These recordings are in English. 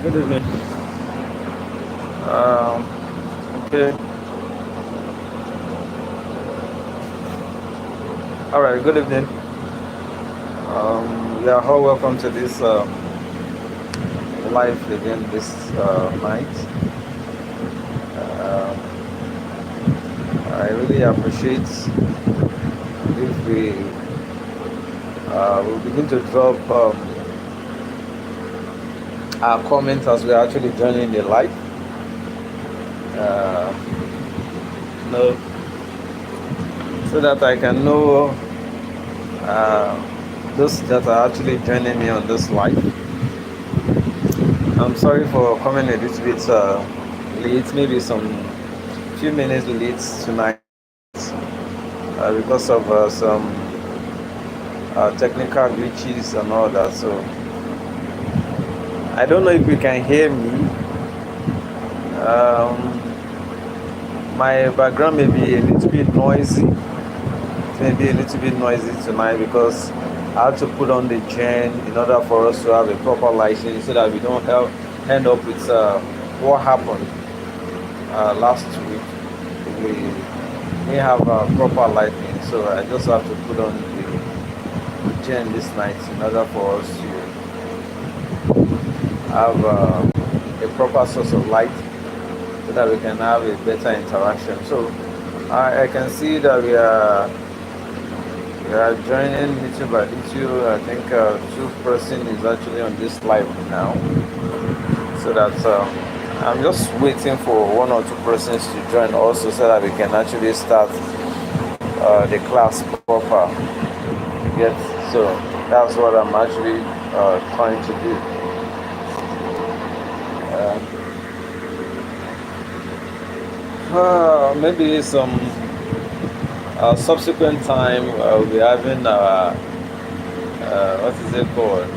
Good evening. Okay. All right. Good evening. Yeah. How welcome to this live again this night. Uh, I really appreciate if we will begin to drop our comments as we're actually joining the live. Uh, know, so that I can know those that are actually joining me on this live. I'm sorry for coming a little bit late, maybe some few minutes late tonight because of some technical glitches and all that. So I don't know if you can hear me. My background may be a little bit noisy. It may be a little bit noisy tonight because I had to put on the gen in order for us to have a proper lighting so that we don't end up with what happened last week. We have proper lighting, so I just have to put on the gen this night in order for us to have a proper source of light so that we can have a better interaction. So I can see that we are joining little by little. I think two person is actually on this live now. So that I'm just waiting for one or two persons to join also so that we can actually start the class proper. Yes, so that's what I'm actually trying to do. Maybe some subsequent time we'll be having what is it called?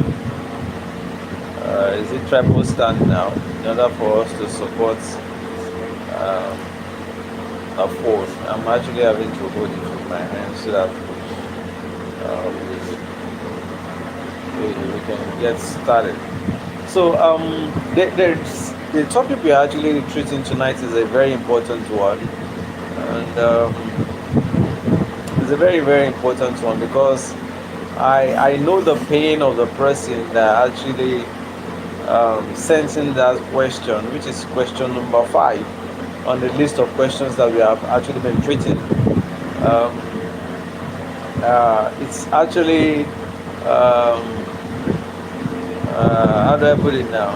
Is it triple stand now? In order for us to support a phone, I'm actually having to hold it with my hand so that we can get started. So the topic we are actually treating tonight is a very important one, and it's a very very important one because I know the pain of the person that actually sent in that question, which is question number 5 on the list of questions that we have actually been treating. It's actually how do I put it now?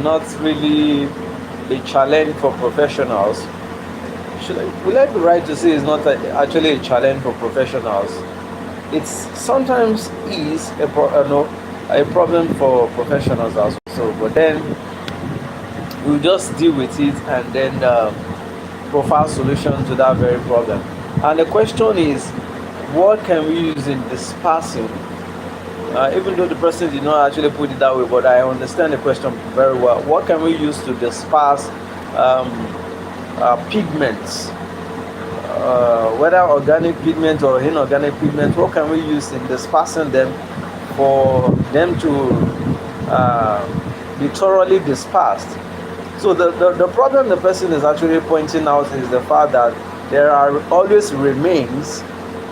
Not really a challenge for professionals. Would I be right to say it's not actually a challenge for professionals? It's sometimes is a problem for professionals also, but then we just deal with it and then profile solution to that very problem. And the question is, what can we use in dispersing? Even though the person did not actually put it that way, but I understand the question very well. What can we use to disperse pigments, whether organic pigment or inorganic pigment? What can we use in dispersing them for them to be thoroughly dispersed? So the problem the person is actually pointing out is the fact that there are always remains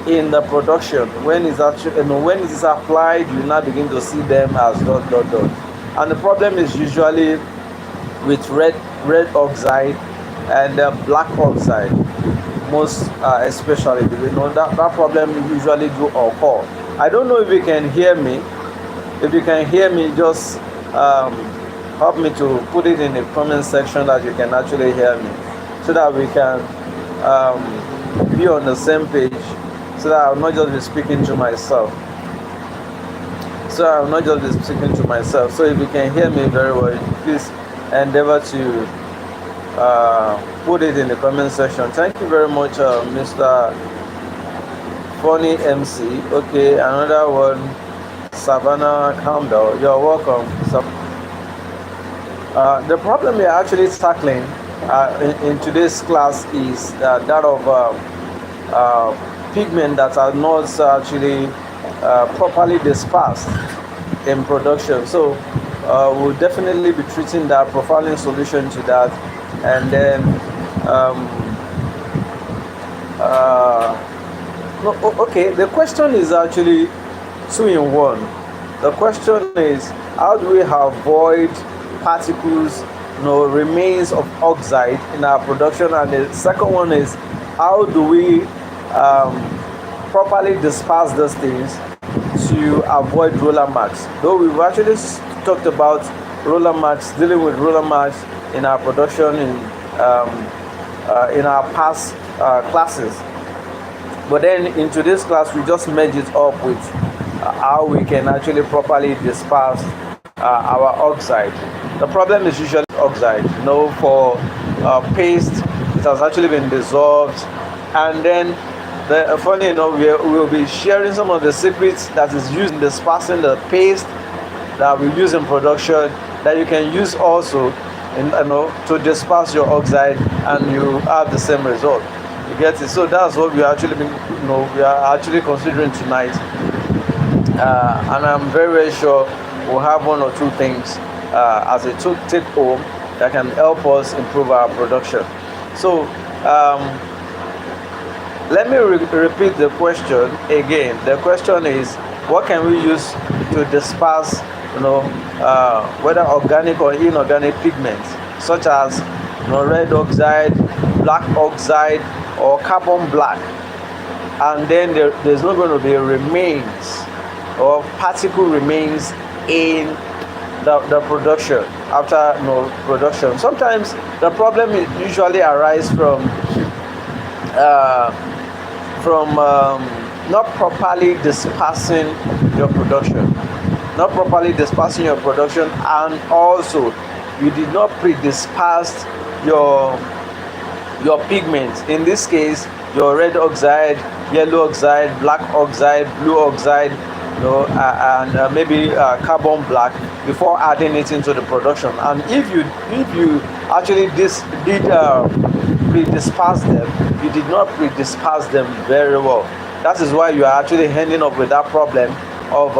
in the production. When it's actually, when it is applied, you now begin to see them as dot dot dot. And the problem is usually with red oxide and black oxide, most especially. That problem usually do occur. I don't know if you can hear me. If you can hear me, just help me to put it in the comment section that you can actually hear me, so that we can be on the same page, so that I'll not just be speaking to myself. So if you can hear me very well, please endeavor to put it in the comment section. Thank you very much, Mr. Funny MC. Okay, another one, Savannah Campbell. You're welcome. The problem we are actually tackling in today's class is that of pigment that are not actually properly dispersed in production. So we'll definitely be treating that, profiling solution to that, and then um, no, okay. The question is actually two in one. The question is, how do we avoid particles, remains of oxide in our production? And the second one is, how do we properly disperse those things to avoid roller marks? Though we've actually talked about roller marks, dealing with roller marks in our production in our past classes. But then in today's class, we just merge it up with how we can actually properly disperse our oxide. The problem is usually oxide. For paste, it has actually been dissolved, and then funny enough, we'll be sharing some of the secrets that is used in dispersing the paste that we use in production, that you can use also to disperse your oxide, and you have the same result. You get it? So that's what we are actually considering tonight, and I'm very, very sure we'll have one or two things as a take home that can help us improve our production. So let me repeat the question again. The question is, what can we use to disperse whether organic or inorganic pigments, such as red oxide, black oxide, or carbon black, and then there's not going to be remains or particle remains in the production after production. Sometimes the problem usually arises from not properly dispersing your production, and also you did not pre-disperse your pigments. In this case, your red oxide, yellow oxide, black oxide, blue oxide, and maybe carbon black, before adding it into the production. And if you actually did pre-disperse them, you did not pre-disperse them very well. That is why you are actually ending up with that problem of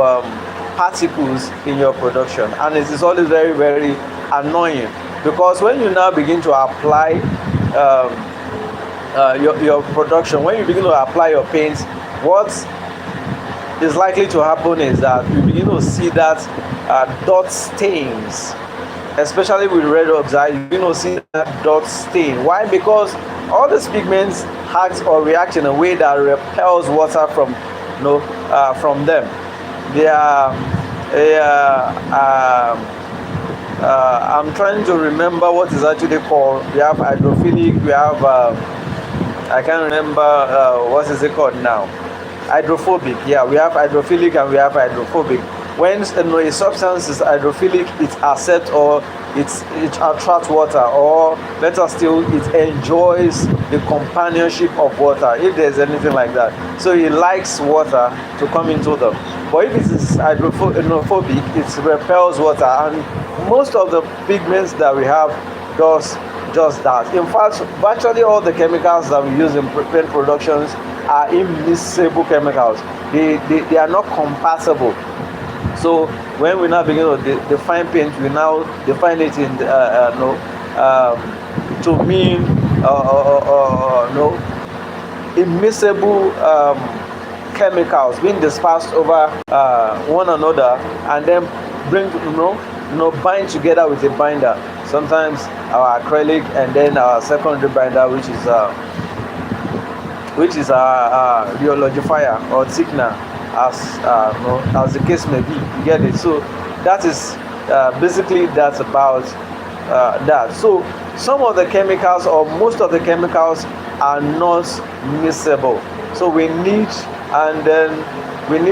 particles in your production, and it is always very, very annoying, because when you now begin to apply your production, when you begin to apply your paints, what is likely to happen is that you begin to see that dot stains, especially with red oxide. You begin to see that dot stain. Why? Because all these pigments act or react in a way that repels water from them. I'm trying to remember what is actually called. We have hydrophilic, we have I can't remember what is it called now. Hydrophobic. Yeah, we have hydrophilic and we have hydrophobic. When a substance is hydrophilic, it accepts or it attracts water, or better still, it enjoys the companionship of water, if there's anything like that. So it likes water to come into them. But if it is hydrophobic, it repels water, and most of the pigments that we have does just that. In fact, virtually all the chemicals that we use in paint productions are immiscible chemicals. They are not compatible. So when we now begin to define paint, we now define it in to mean immiscible chemicals being dispersed over one another, and then bind together with a binder. Sometimes our acrylic, and then our secondary binder, which is our rheologifier or thickener, as the case may be. You get it? So that is basically that's about that. So some of the chemicals, or most of the chemicals, are not miscible. So we need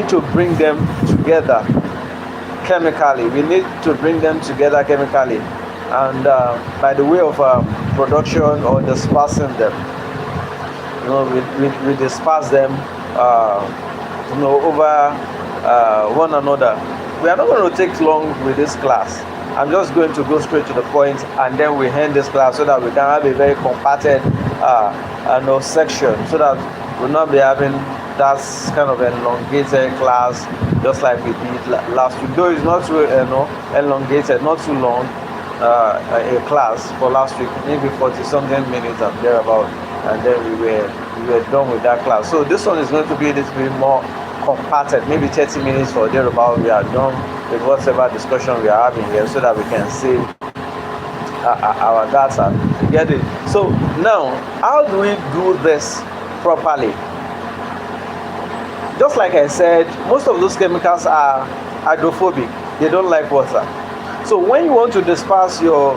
to bring them together chemically. And by the way of production or dispersing them, we disperse them over one another. We are not going to take long with this class. I'm just going to go straight to the point, and then we end this class so that we can have a very compacted section, so that we'll not be having that kind of elongated class just like we did last week. Though it's not too elongated, not too long, a class for last week, maybe 40 something minutes and thereabout, and then we were done with that class. So this one is going to be a little bit more compacted, maybe 30 minutes or thereabout. We are done with whatever discussion we are having here, so that we can save our data. You get it? So now, how do we do this properly? Just like I said, most of those chemicals are hydrophobic. They don't like water. So when you want to disperse the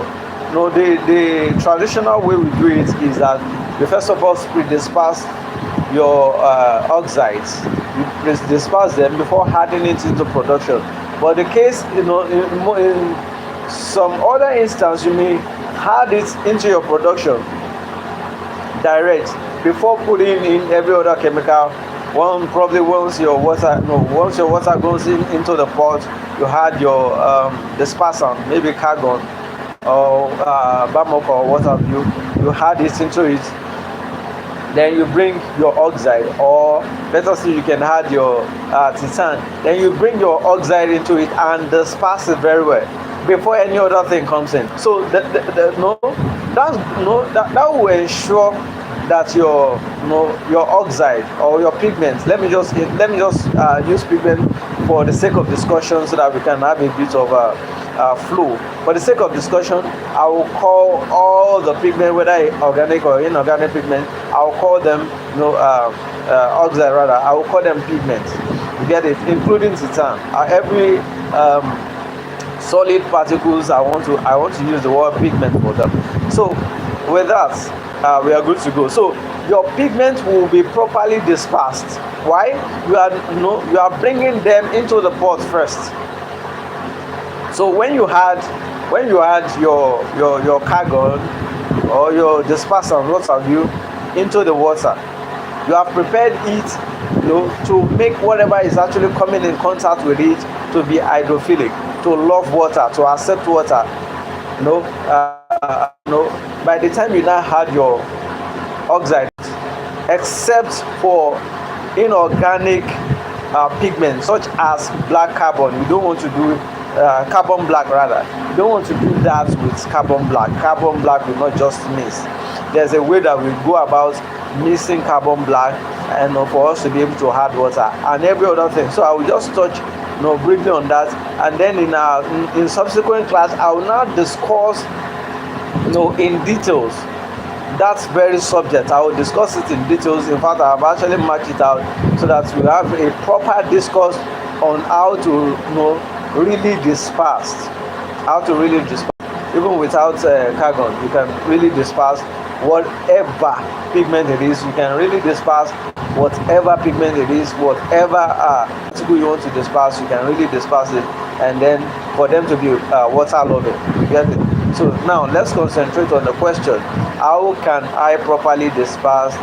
traditional way we do it is that you first of all disperse your oxides. You disperse them before adding it into production. But the case, in some other instance, you may add it into your production direct before putting in every other chemical. Once your water goes into the pot, you add your dispersant, maybe Cargon or Bamok or what have you. You add it into it. Then you bring your oxide, or better still, you can add your titan. Then you bring your oxide into it and disperse it very well before any other thing comes in. So that will ensure that your oxide or your pigment. Let me just use pigment for the sake of discussion, so that we can have a bit of flow. For the sake of discussion, I will call all the pigment, whether organic or inorganic pigment, I will call them oxide rather. I will call them pigments. You get it? Including titan. Every solid particles, I want to use the word pigment for them. So with that, we are good to go. So your pigment will be properly dispersed. Why? You are bringing them into the pot first. So when you add your Cargon or your dispersant, what have you, into the water, you have prepared it to make whatever is actually coming in contact with it to be hydrophilic, to love water, to accept water. By the time you now had your oxide, except for inorganic pigments such as black carbon, you don't want to do carbon black rather. You don't want to do that with carbon black. Carbon black will not just mix. There's a way that we go about mixing carbon black, and for us to be able to add water and every other thing. So I will just touch briefly on that, and then in subsequent class I will now discuss in details that very subject. I will discuss it in details. In fact, I have actually marked it out so that we have a proper discourse on how to really disperse. Even without Cargon, you can really disperse whatever pigment it is. You can really disperse whatever pigment it is, whatever particle you want to disperse, you can really disperse it, and then for them to be water loving. You get it? So now let's concentrate on the question: how can I properly disperse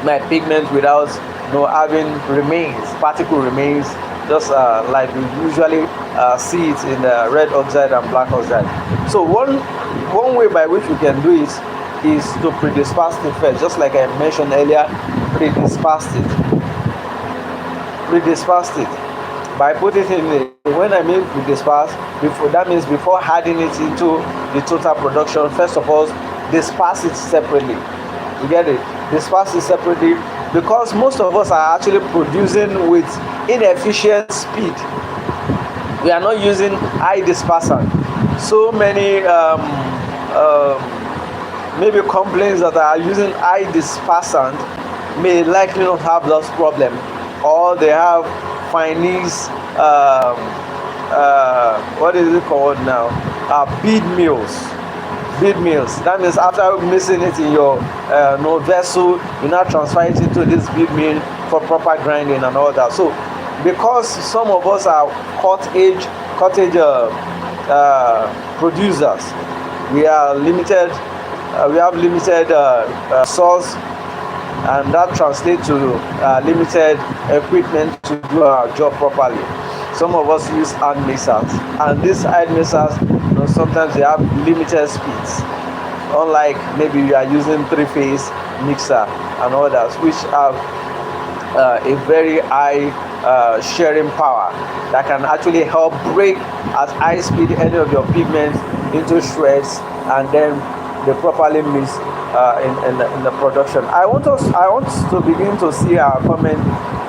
my pigment without having particle remains, just like we usually see it in red oxide and black oxide? So one way by which we can do it is to predisperse it first, just like I mentioned earlier. Predisperse it by putting it in the, when I mean predisperse, that means before adding it into the total production, first of all disperse it separately. You get it? Disperse it separately, because most of us are actually producing with inefficient speed. We are not using high dispersant. So many maybe companies that are using high dispersant may likely not have those problem, or they have Chinese what is it called now? Bead mills. That means after mixing it in your vessel, you now transfer it into this bead mill for proper grinding and all that. So because some of us are cottage producers, we are limited. We have limited source, and that translates to limited equipment to do our job properly. some of us use hand mixers, and these hand mixers, sometimes they have limited speeds, unlike maybe you are using three-phase mixer and others which have a very high sharing power that can actually help break at high speed any of your pigments into shreds, and then they properly mix in the production. I want to begin to see our comment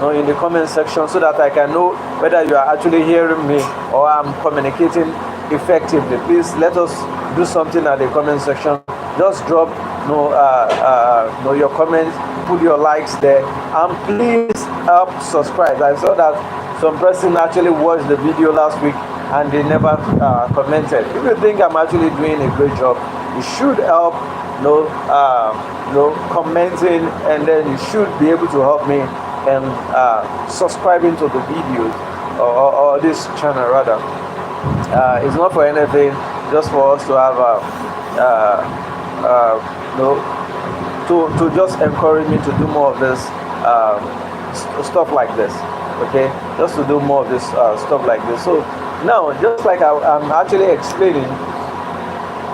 in the comment section, so that I can know whether you are actually hearing me or I'm communicating effectively. Please let us do something at the comment section. Just drop your comments, put your likes there, and please help subscribe. I saw that some person actually watched the video last week and they never commented. If you think I'm actually doing a great job, you should help commenting, and then you should be able to help me and subscribing to the videos or this channel rather. It's not for anything, just for us to have to just encourage me to do more of this stuff like this. Okay, just to do more of this stuff like this. So now, just like I'm actually explaining,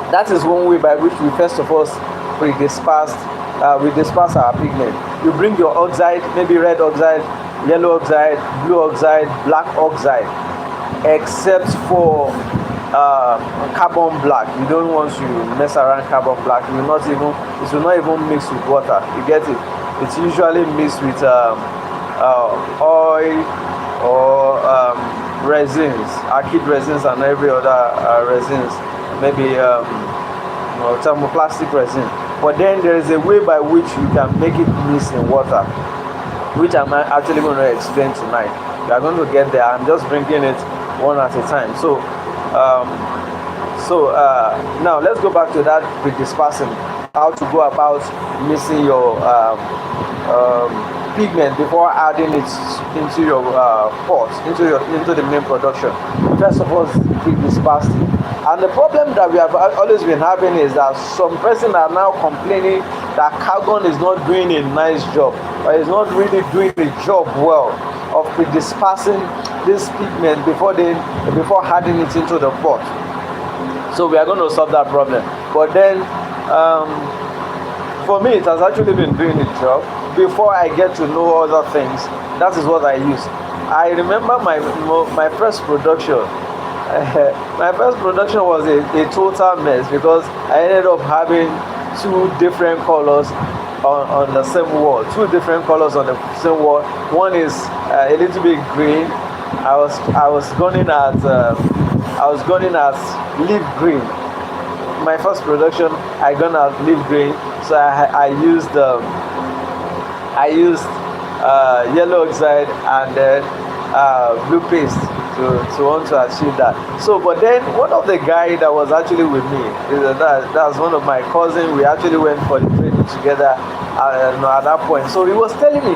that is one way by which we first of all disperse our pigment. You bring your oxide, maybe red oxide, yellow oxide, blue oxide, black oxide, except for carbon black. You don't want to mess around carbon black. It will not even mix with water. You get it? It's usually mixed with oil or resins, acid resins, and every other resins, maybe thermoplastic resin. But then there is a way by which you can make it mix in water, which I'm actually going to explain tonight. We are going to get there. I'm just bringing it one at a time. So now let's go back to that dispersing. How to go about mixing your pigment before adding it into your pot, into the main production. First of all, dispersing. And the problem that we have always been having is that some persons are now complaining that Calgon is not doing a nice job, or is not really doing the job well of dispersing this pigment before adding it into the pot. So we are going to solve that problem. But then for me, it has actually been doing the job. Before I get to know other things, that is what I use. I remember my first production. My first production was a total mess, because I ended up having two different colors on the same wall. Two different colors on the same wall. One is a little bit green. I was gunning at leaf green. My first production, I gunned at leaf green. So I used yellow oxide and then blue paste to want to achieve that. So, but then one of the guys that was actually with me, that's one of my cousins. We actually went for the training together at that point. So he was telling me,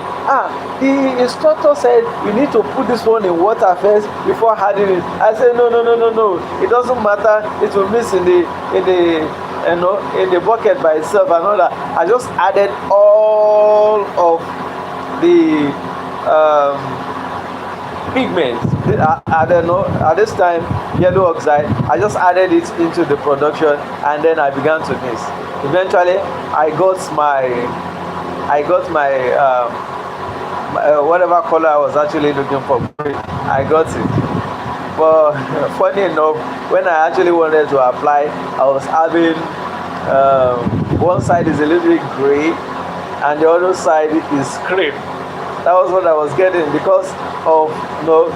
the instructor said you need to put this one in water first before adding it. I said no. It doesn't matter. It will mix in the bucket by itself and all that. I just added all of the pigments. At this time, yellow oxide. I just added it into the production, and then I began to mix. Eventually, I got my whatever color I was actually looking for. I got it. But funny enough, when I actually wanted to apply, I was having one side is a little bit gray, and the other side is cream. That was what I was getting, because of the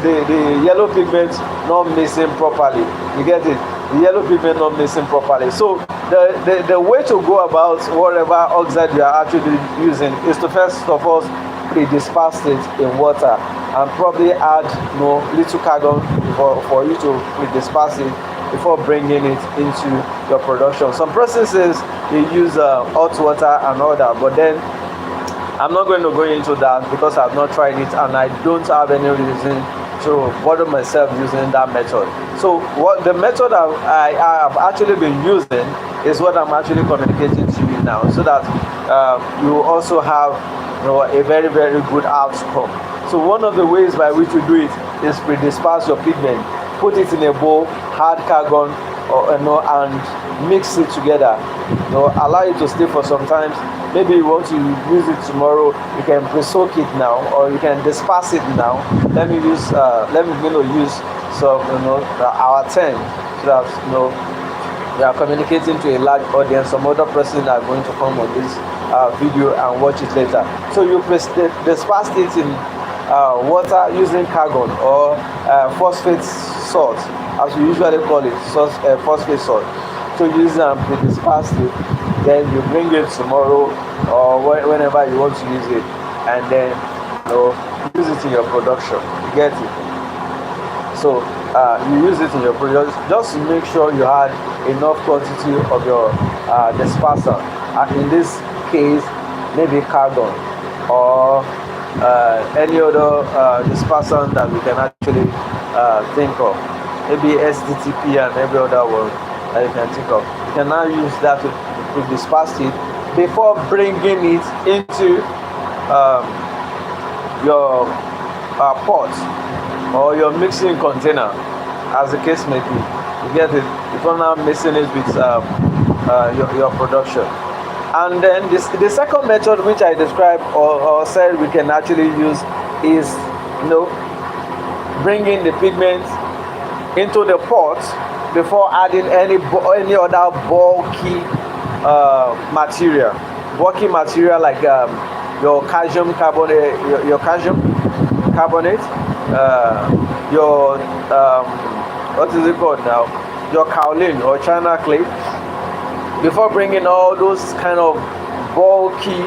yellow pigment not mixing properly. You get it? The yellow pigment not mixing properly. So the way to go about whatever oxide you are actually using is to first of all disperse it in water, and probably add little Calgon for you to disperse it before bringing it into your production. Some processes they use hot water and all that, but then I'm not going to go into that because I've not tried it, and I don't have any reason to bother myself using that method. So what the method I have actually been using is what I'm actually communicating to you now, so that you also have a very, very good outcome. So one of the ways by which you do it is pre-disperse your pigment. Put it in a bowl, add carbon, or and mix it together. Allow it to stay for some time. Maybe you want to use it tomorrow. You can pre-soak it now, or you can disperse it now. Let me use some our 10, so that we are communicating to a large audience. Some other person are going to come on this video and watch it later. So you disperse it in water using carbon or phosphate salt, as we usually call it, phosphate salt. So use it and disperse it. Then you bring it tomorrow or whenever you want to use it, and then use it in your production. You get it? So you use it in your production. Just to make sure you had enough quantity of your disperser. In this case, maybe carbon or any other dispersant that we can actually think of. Maybe STTP and every other one that you can think of. You can now use that to disperse it before bringing it into your pot or your mixing container, as the case may be. You get it? Before now mixing it with your production. And then the second method which I described or said we can actually use is bringing the pigment into the pot before adding any other bulky material like your calcium carbonate, your what is it called now, your kaolin or China clay. Before bringing all those kind of bulky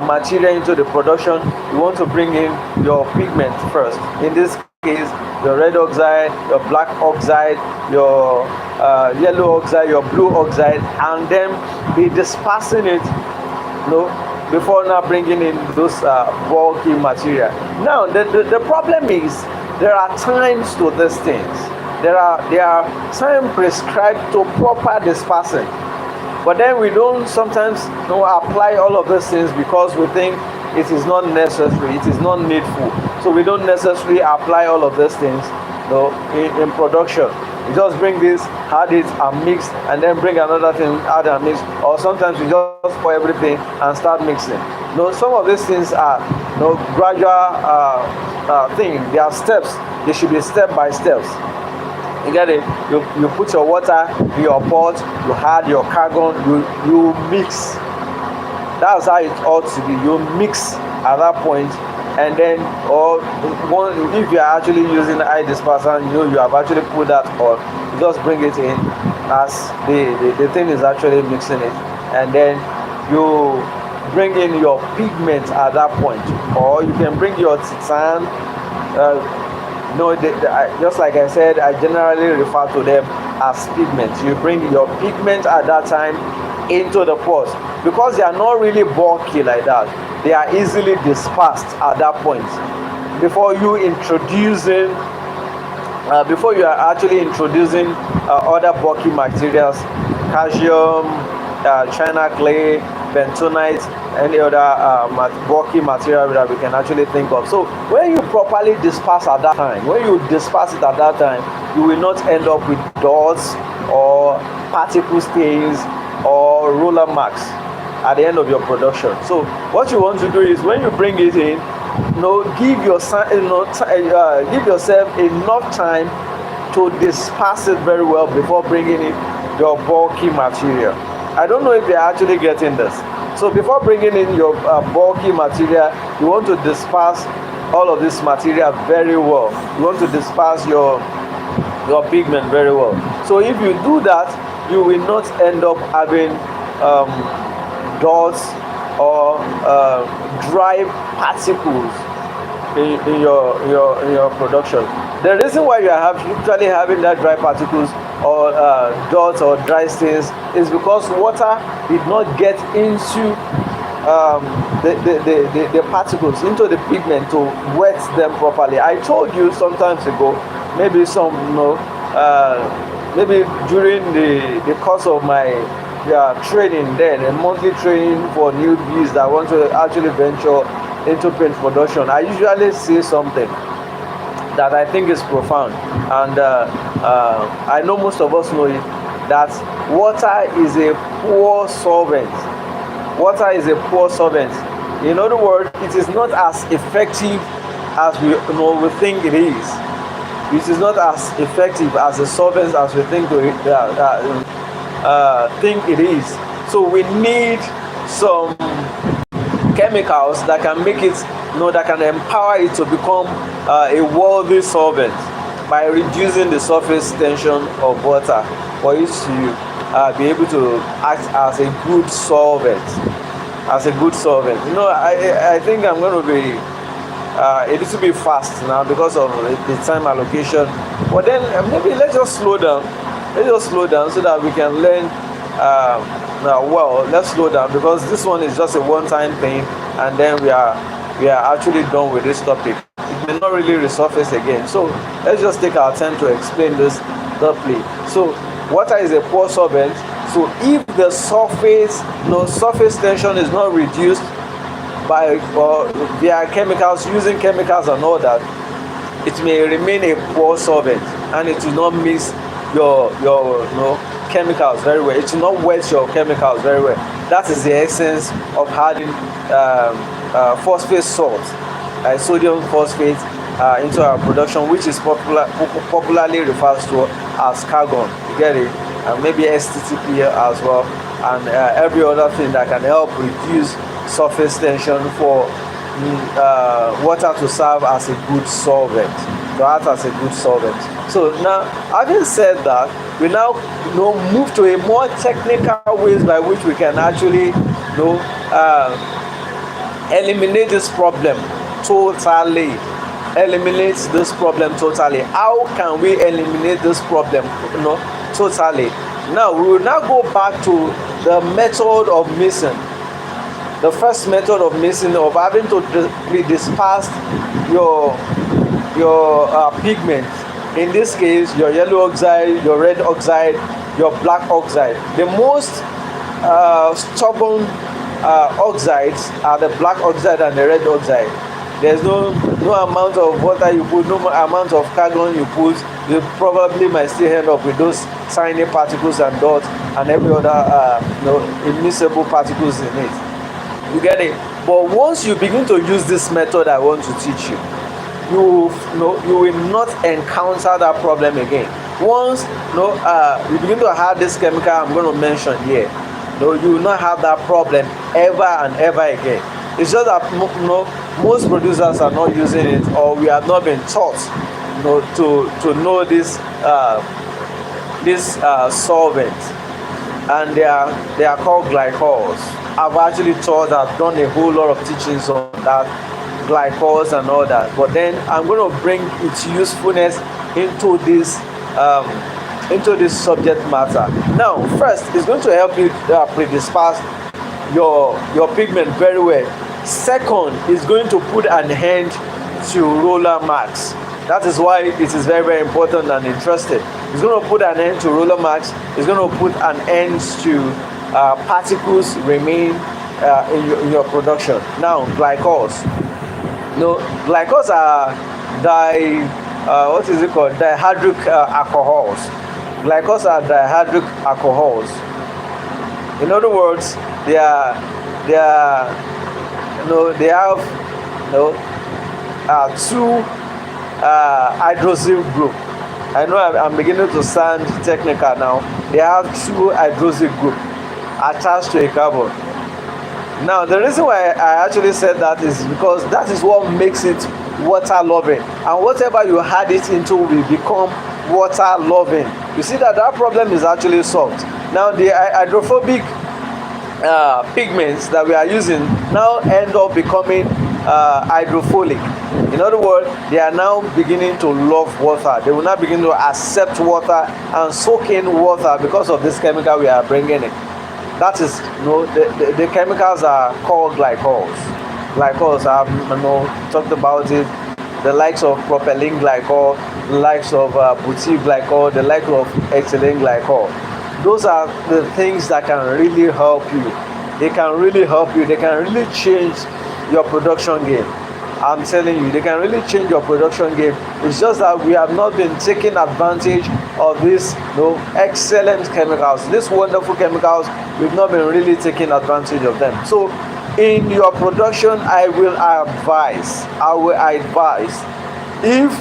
material into the production, you want to bring in your pigment first. In this case, your red oxide, your black oxide, your yellow oxide, your blue oxide, and then be dispersing it, before now bringing in those bulky material. Now, the problem is there are times to these things. There are time prescribed to proper dispersing. But then we don't sometimes apply all of those things because we think it is not necessary, it is not needful. So we don't necessarily apply all of those things in production. You just bring this, add it and mix, and then bring another thing, add and mix. Or sometimes we just pour everything and start mixing. Some of these things are gradual thing. They are steps. They should be step by steps. You get it? You put your water in your pot, you add your carbon, you mix. That's how it ought to be. You mix at that point, and then if you are actually using eye disperser, you have actually put that on. You just bring it in as the thing is actually mixing it, and then you bring in your pigment at that point, or you can bring your titan. Just like I said, I generally refer to them as pigments. You bring your pigment at that time into the pot because they are not really bulky like that. They are easily dispersed at that point. Before you are actually introducing other bulky materials, calcium, China clay, bentonite, any other bulky material that we can actually think of. So when you properly disperse at that time, you will not end up with dots or particle stains or roller marks at the end of your production. So what you want to do is when you bring it in, give yourself enough time to disperse it very well before bringing in your bulky material. I don't know if you're actually getting this. So before bringing in your bulky material, you want to disperse all of this material very well. You want to disperse your pigment very well. So if you do that, you will not end up having dots or dry particles in your production. The reason why you are usually having that dry particles or dots or dry stains is because water did not get into the particles, into the pigment to wet them properly. I told you sometimes ago, maybe maybe during the course of my training then, a monthly training for newbies that want to actually venture into paint production, I usually say something that I think is profound, and I know most of us know it, that water is a poor solvent. Water is a poor solvent. In other words, it is not as effective as we think it is. It is not as effective as a solvent as we think it is. So we need some chemicals that can make it, that can empower it to become a worthy solvent by reducing the surface tension of water for it to be able to act as a good solvent. I think I'm going to be a little bit fast now because of the time allocation. But then maybe let's just slow down. So that we can learn. Let's slow down because this one is just a one-time thing, and then we are actually done with this topic. It may not really resurface again. So let's just take our time to explain this properly. So water is a poor solvent. So if the surface tension is not reduced via chemicals, using chemicals and all that, it may remain a poor solvent, and it will not mix your chemicals very well. It will not wet your chemicals very well. That is the essence of having phosphate salt, sodium phosphate, into our production, which is popularly referred to as argon. You get it? And maybe STTP as well, and every other thing that can help reduce surface tension for water to serve as a good solvent. So now, having said that, we now move to a more technical ways by which we can actually eliminate this problem totally. How can we eliminate this problem totally? Now we will now go back to the method of mixing. The first method of mixing, of having to disperse your pigment. In this case, your yellow oxide, your red oxide, your black oxide. The most stubborn oxides are the black oxide and the red oxide. There's no amount of water you put, no amount of carbon you put, you probably might still end up with those tiny particles and dots and every other immiscible particles in it. You get it? But once you begin to use this method I want to teach you, you will not encounter that problem again. Once you begin to add this chemical I'm going to mention here, you will not have that problem ever and ever again. It's just that most producers are not using it, or we have not been taught to know this solvent, and they are called glycols. I've actually I've done a whole lot of teachings on that, glycols and all that, but then I'm going to bring its usefulness into this subject matter. Now, first, it's going to help you predisperse your pigment very well. Second, is going to put an end to roller marks. That is why it is very, very important and interesting. It's going to put an end to roller marks. It's going to put an end to particles remain in your production. Now, glycols. Glycols are dihydric alcohols. Glycols are dihydric alcohols. In other words, they have two hydroxyl group. I know I'm beginning to sound technical now. They have two hydroxyl group attached to a carbon. Now, the reason why I actually said that is because that is what makes it water loving, and whatever you add it into will become water loving. You see that problem is actually solved. Now, the hydrophobic pigments that we are using now end up becoming hydrophilic. In other words, they are now beginning to love water. They will now begin to accept water and soak in water because of this chemical we are bringing in. That is, the chemicals are called glycols. Glycols, I've talked about it. The likes of propylene glycol, the likes of butyl glycol, the likes of ethylene glycol. Those are the things that can really help you. They can really help you. They can really change your production game. I'm telling you, they can really change your production game. It's just that we have not been taking advantage of these, excellent chemicals, these wonderful chemicals. We've not been really taking advantage of them. So in your production, I will advise, if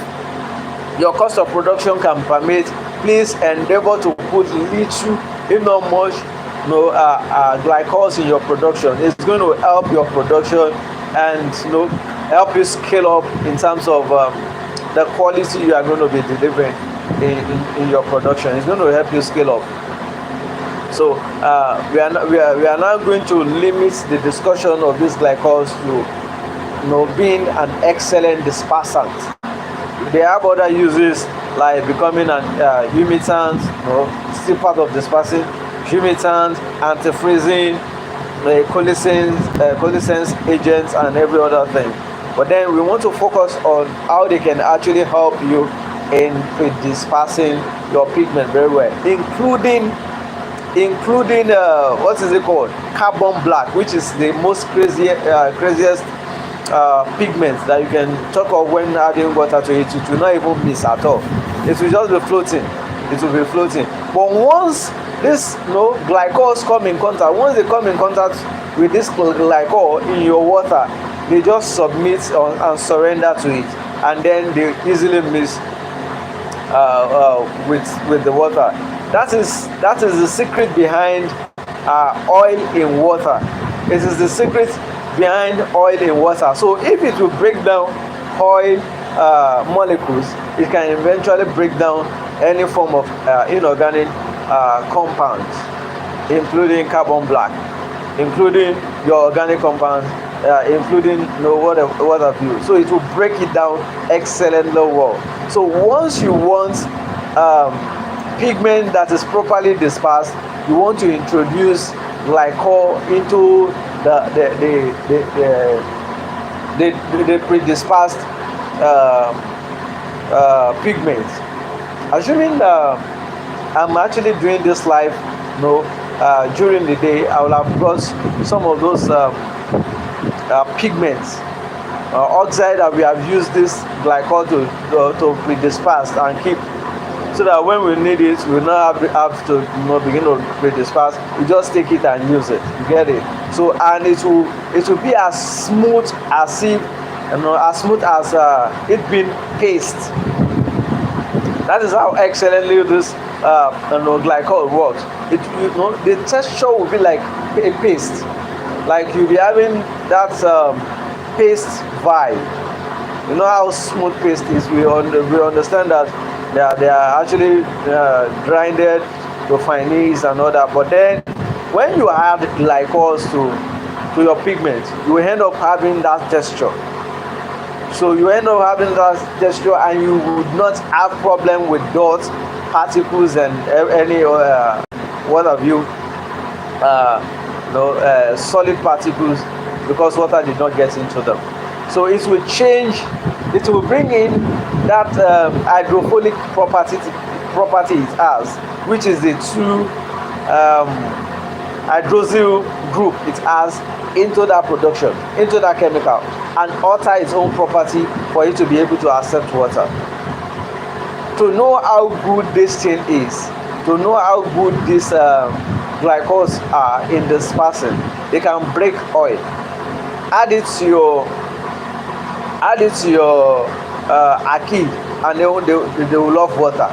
your cost of production can permit, please endeavor to put little, if not much, glycols in your production. It's going to help your production and help you scale up in terms of the quality you are going to be delivering in your production. It's going to help you scale up. So we are now going to limit the discussion of these glycols to being an excellent dispersant. They have other uses like becoming an humiditant, still part of dispersing, humiditant, antifreezing, coalescence agents, and every other thing. But then we want to focus on how they can actually help you in dispersing your pigment very well, including what is it called, carbon black, which is the most craziest pigment that you can talk of when adding water to it. It will not even miss at all. It will just be floating. It will be floating. But once this glycols come in contact, once they come in contact with this glycol in your water, they just submit and surrender to it, and then they easily mix with the water. That is the secret behind oil in water. It is the secret behind oil in water. So if it will break down oil molecules, it can eventually break down any form of inorganic compounds, including carbon black, including your organic compounds, including what have you. So it will break it down excellently well. So once you want pigment that is properly dispersed, you want to introduce glycol into the pre-dispersed pigment. Assuming I'm actually doing this live, during the day, I will have got some of those pigments, oxide, that we have used this glycol to pre-disperse and keep, so that when we need it, we will not have to begin to pre-disperse. We just take it and use it. You get it? So, and it will be as smooth as if as smooth as it being paste. That is how excellently this glycol works. The texture will be like a paste, like you'll be having that paste vibe. You know how smooth paste is. We understand that they are actually grinded to finesse and all that. But then when you add glycols to your pigment, you will end up having that texture. So you end up having that texture, and you would not have problem with dust, particles, and any what have you, solid particles, because water did not get into them. So it will change. It will bring in that hydrophilic property it has, which is the two hydroxyl group it has into that production, into that chemical, and alter its own property for it to be able to accept water. To know how good this thing is, to know how good these glycols are in dispersing, they can break oil. Add it to your aki, and they will love water.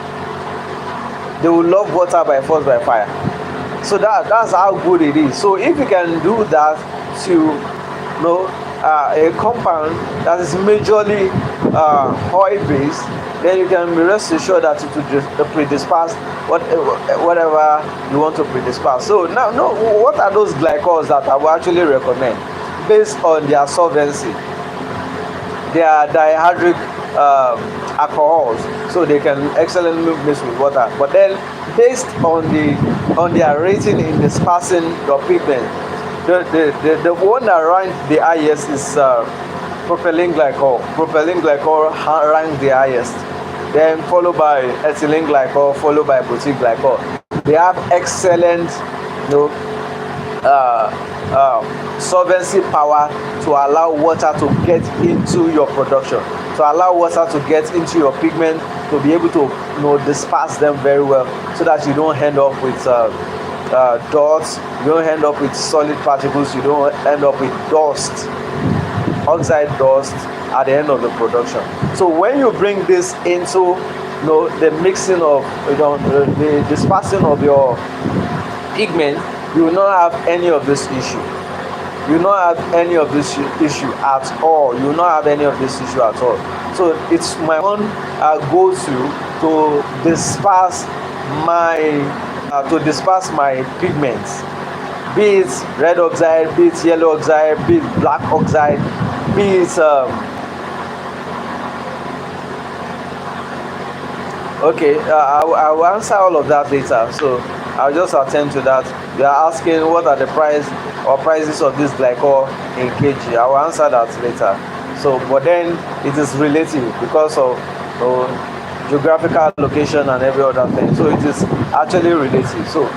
They will love water by force, by fire. So that's how good it is. So if you can do that to a compound that is majorly oil based, then you can be rest assured that it will predisperse whatever you want to predisperse. So now, what are those glycols that I will actually recommend based on their solvency? They are dihydric alcohols, so they can excellently mix with water. But then, based on their rating in dispersing your pigment, the one that ranks the highest is propylene glycol. Propylene glycol ranks the highest. Then followed by ethylene glycol, followed by butyl glycol. They have excellent solvency power to allow water to get into your production, to allow water to get into your pigment, to be able to disperse them very well, so that you don't end up with dots, you don't end up with solid particles, you don't end up with dust, oxide dust at the end of the production. So when you bring this into the mixing of the dispersing of your pigment, you will not have any of this issue. You will not have any of this issue at all. You will not have any of this issue at all. So it's my own go-to disperse my pigments, be it red oxide, be it yellow oxide, be it black oxide, be it okay, I will answer all of that later, so I'll just attend to that. You are asking what are the prices of this glycol in kg. I will answer that later. So, but then it is relative because of geographical location and every other thing. So it is actually relative. So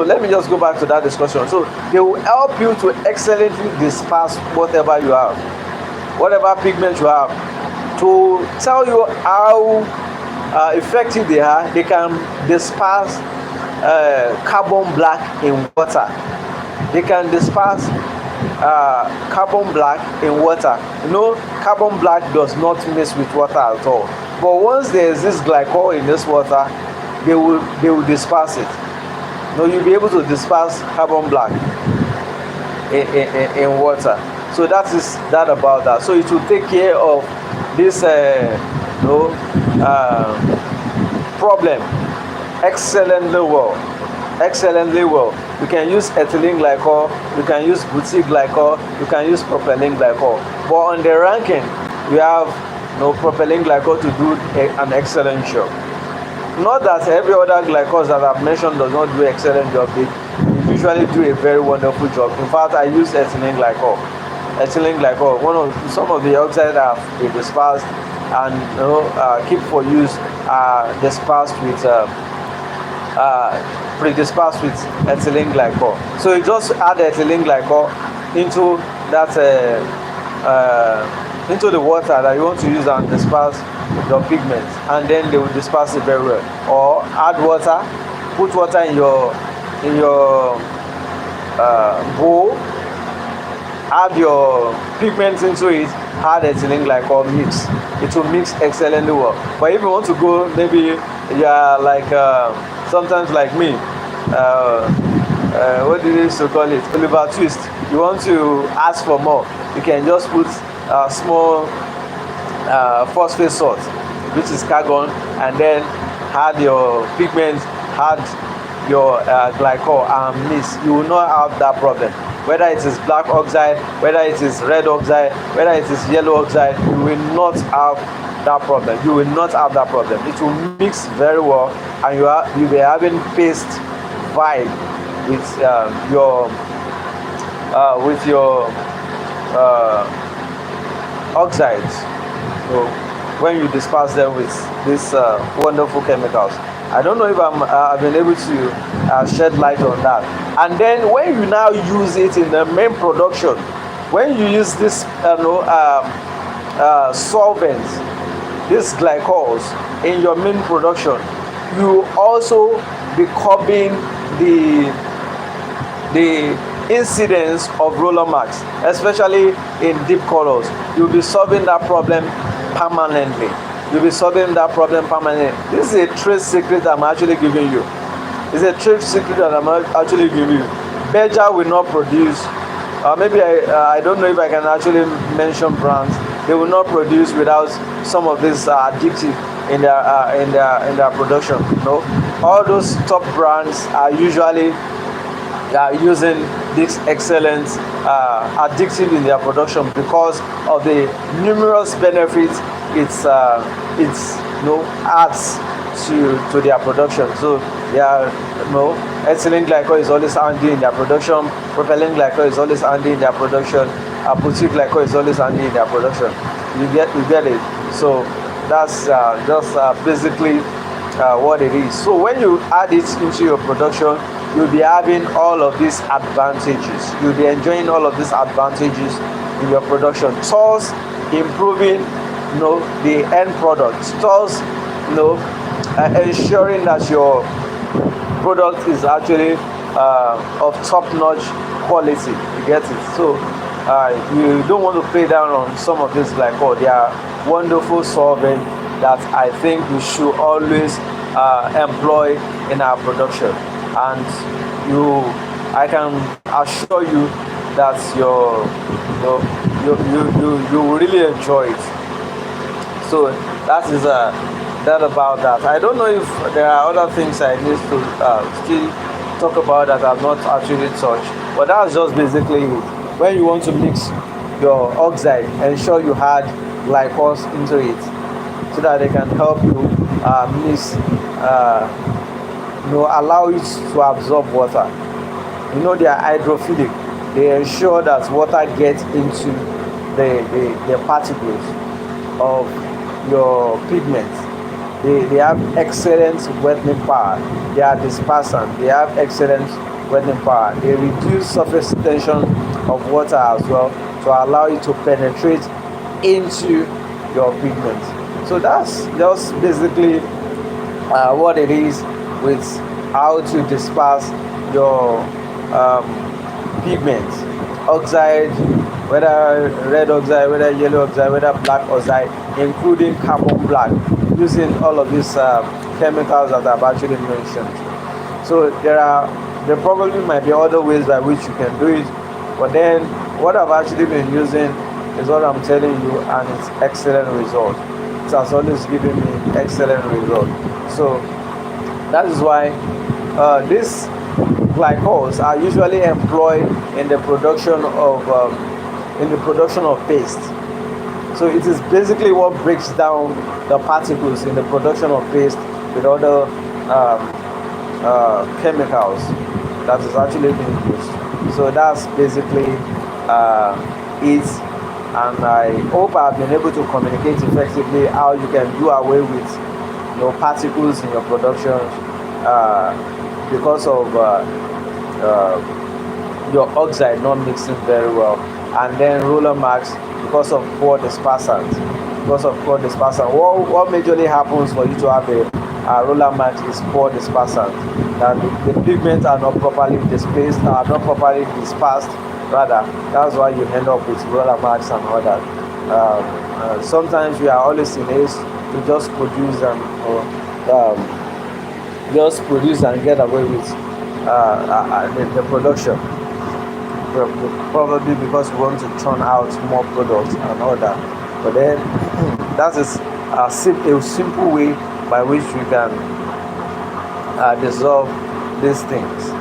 let me just go back to that discussion. So they will help you to excellently disperse whatever you have, whatever pigment you have. To tell you how effective they are, they can disperse carbon black in water. They can disperse carbon black in water. Carbon black does not mix with water at all. But once there is this glycol in this water, they will disperse it. You'll be able to disperse carbon black in water. So that is that about that. So it will take care of this problem excellently well. You can use ethylene glycol, you can use butane glycol, you can use propylene glycol. But on the ranking, we have propylene glycol to do an excellent job. Not that every other glycols that I've mentioned does not do excellent job. They usually do a very wonderful job. In fact, I use ethylene glycol. Some of the oxides have been dispersed and keep for use dispersed with pre-dispersed with ethylene glycol. So you just add ethylene glycol into that into the water that you want to use and disperse your pigment, and then they will disperse it very well. Or add water, put water in your bowl, add your pigment into it, add ethylene glycol, mix. It will mix excellently well. But if you want to go, maybe you are like sometimes like me, what do they used to call it, Oliver Twist. You want to ask for more, you can just put small phosphate salt, which is Cargon, and then add your pigment, add your glycol and mix. You will not have that problem. Whether it is black oxide, whether it is red oxide, whether it is yellow oxide, you will not have that problem. It will mix very well, and you'll be having paste vibe with your oxides. So when you disperse them with these wonderful chemicals. I don't know if I've been able to shed light on that. And then when you now use it in the main production, when you use this solvents, these glycols in your main production, you also be curbing the incidence of roller marks, especially in deep colors. You'll be solving that problem permanently. This is a trade secret I'm actually giving you. Beja will not produce, maybe I don't know if I can actually mention brands. They will not produce without some of this addictive in their production. All those top brands are usually using this excellent addictive in their production because of the numerous benefits it's adds to their production. So ethylene glycol is always handy in their production, propylene glycol is always handy in their production, butane glycol is always handy in their production. You get it. So that's just basically what it is. So when you add it into your production, you'll be having all of these advantages. You'll be enjoying all of these advantages in your production, thus improving, the end product, thus, ensuring that your product is actually of top-notch quality. You get it? So you don't want to play down on some of this glycol. They are wonderful solvent that I think we should always employ in our production, and I can assure you that you will really enjoy it. So that is that about that. I don't know if there are other things I need to still talk about that I've not actually touched, but that's just basically it. When you want to mix your oxide, ensure you add glycos into it so that they can help you mix, allow it to absorb water. They are hydrophilic. They ensure that water gets into the particles of your pigment. They have excellent wetting power. They are dispersant. They have excellent wetting power. They reduce surface tension of water as well to allow it to penetrate into your pigment. So that's just basically what it is with how to disperse your pigment, oxide, whether red oxide, whether yellow oxide, whether black oxide, including carbon black, using all of these chemicals that I've actually mentioned. So there probably might be other ways by which you can do it, but then what I've actually been using is what I'm telling you, and it's excellent result. It has always given me excellent result. So that is why these glycols are usually employed in the production of paste. So it is basically what breaks down the particles in the production of paste with other chemicals that is actually being used. So that's basically it, and I hope I've been able to communicate effectively how you can do away with particles in your production because of your oxide not mixing very well, and then roller marks because of poor dispersant. What majorly happens for you to have a roller mark is poor dispersant. That the pigments are not properly displaced, are not properly dispersed. Rather, that's why you end up with roller marks and all that. Sometimes we are always in haste to just produce and get away with the production, probably because we want to churn out more products and all that. But then that is a simple way by which we can dissolve these things.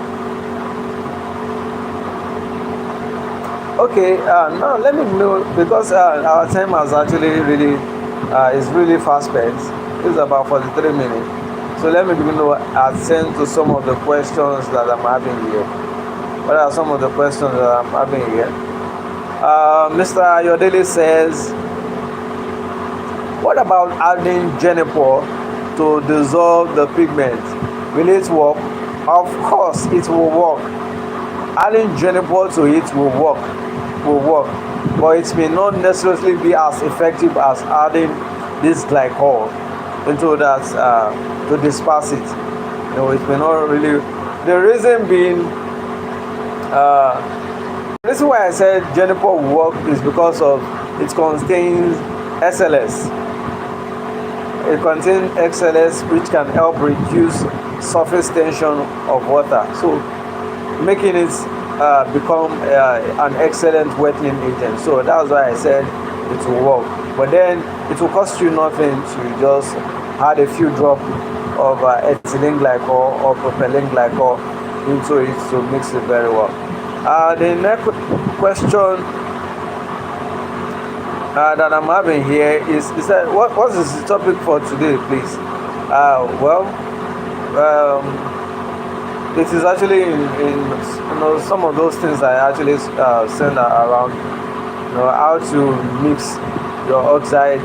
Okay, now let me know, because our time has actually really is really fast spent. It's about 43 minutes. So let me begin to attend to some of the questions that I'm having here. What are some of the questions that I'm having here? Mr. Ayodele says, what about adding Juniper to dissolve the pigment? Will it work? Of course it will work. Adding Juniper to it will work, but it may not necessarily be as effective as adding this glycol into that to disperse it. It may not really. The reason being, the reason why I said Juniper will work is because of it contains SLS. It contains XLS, which can help reduce surface tension of water, so making it become an excellent wetting agent. So that's why I said it will work. But then it will cost you nothing to just add a few drops of ethylene glycol or propylene glycol into it to mix it very well. The next question that I'm having here is that what is the topic for today, please? It is actually in some of those things I actually send around, how to mix your oxide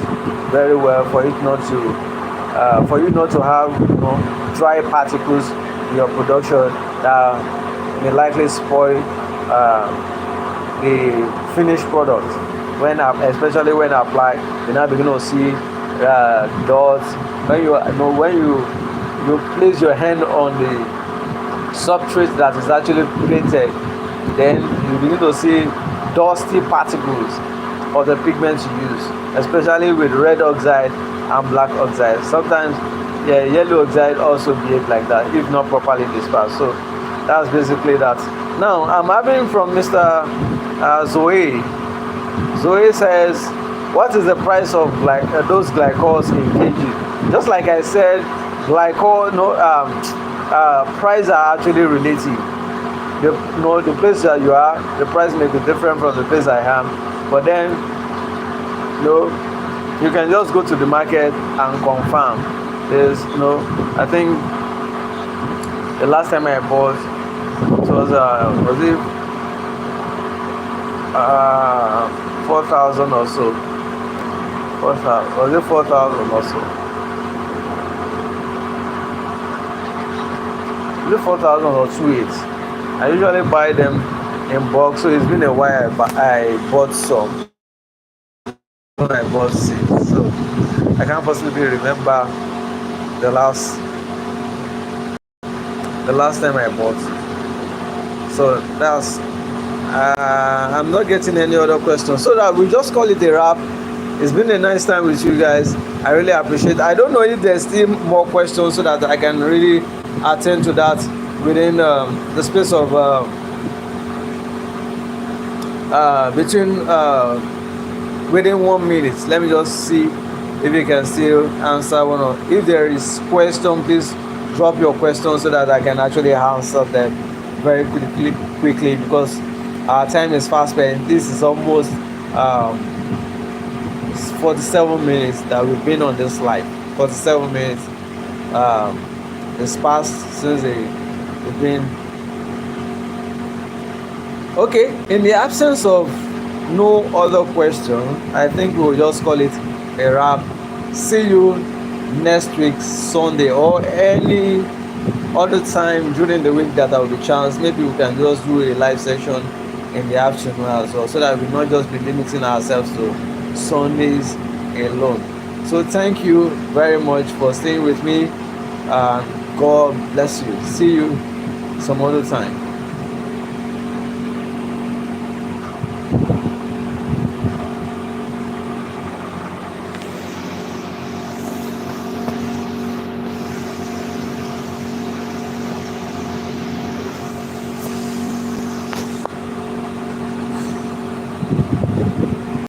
very well for it not to for you not to have dry particles in your production that may likely spoil the finished product. Especially when applied, you now begin to see dots. When you place your hand on the substrate that is actually plated, then you begin to see dusty particles of the pigments you use, especially with red oxide and black oxide. Sometimes yellow oxide also behave like that if not properly dispersed. So that's basically that. Now I'm having from Mr. Zoe. Zoe says, what is the price of those glycols in kg? Just like I said, glycol price are actually relative. The place that you are, the price may be different from the place I am, but then you can just go to the market and confirm. I think the last time I bought it was it 4,000 or so. 4,000, was it 4,000 or so? Is it 4,000 or 2,800? I usually buy them in bulk, so it's been a while I bought some. When I bought seeds, so I can't possibly remember the last time I bought. So that's I'm not getting any other questions, so that we just call it a wrap. It's been a nice time with you guys. I really appreciate it. I don't know if there's still more questions so that I can really attend to that within the space of within 1 minute. Let me just see if you can still answer one or if there is question, please drop your questions so that I can actually answer them very quickly because our time is fast spent. This is almost 47 minutes that we've been on this live. 47 minutes it's passed since we've been okay. In the absence of no other question, I think we'll just call it a wrap. See you next week Sunday or any other time during the week that I will be chance. Maybe we can just do a live session in the afternoon as well, so that we'll not just be limiting ourselves to Sundays alone. So thank you very much for staying with me, and God bless you. See you some other time.